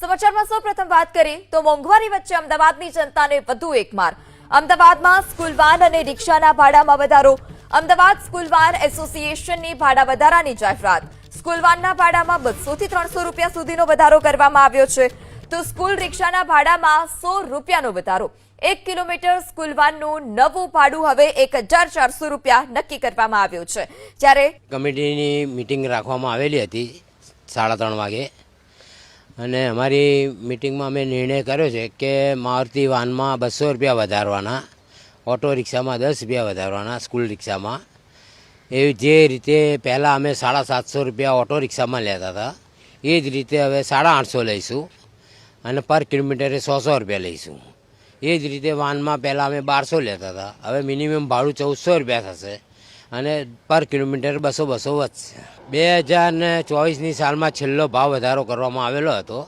સમાચારમાં સૌપ્રથમ વાત કરીએ તો મોંઘવારી વચ્ચે અમદાવાદની જનતાને વધુ એક માર। અમદાવાદમાં સ્કૂલ વાન અને રિક્ષાના ભાડામાં વધારો। અમદાવાદ સ્કૂલ વાન એસોસિએશનની ભાડા વધારાની જાહેરાત। સ્કૂલ વાનના ભાડામાં 200 થી 300 રૂપિયા સુધીનો વધારો કરવામાં આવ્યો છે, તો સ્કૂલ રિક્ષાના ભાડામાં 100 રૂપિયાનો વધારો। 1 કિલોમીટર સ્કૂલ વાનનું નવું ભાડું હવે 1400 રૂપિયા નક્કી કરવામાં આવ્યું છે। જ્યારે કમિટીની મીટિંગ રાખવામાં આવેલી હતી 3:30 વાગે અને અમારી મીટિંગમાં અમે નિર્ણય કર્યો છે કે મારુતિ વાનમાં 200 રૂપિયા વધારવાના, ઓટો રિક્ષામાં 10 રૂપિયા વધારવાના, સ્કૂલ રિક્ષામાં એવી જે રીતે પહેલાં અમે 750 રૂપિયા ઓટો રિક્ષામાં લેતા હતા એ જ રીતે હવે 850 લઈશું અને પર કિલોમીટરે 100 રૂપિયા લઈશું। એ જ રીતે વાનમાં પહેલાં અમે 1200 લેતા હતા, હવે મિનિમમ ભાડું 1400 રૂપિયા થશે અને પર કિલોમીટર 200 વધશે। 2024ની સાલમાં છેલ્લો ભાવ વધારો કરવામાં આવેલો હતો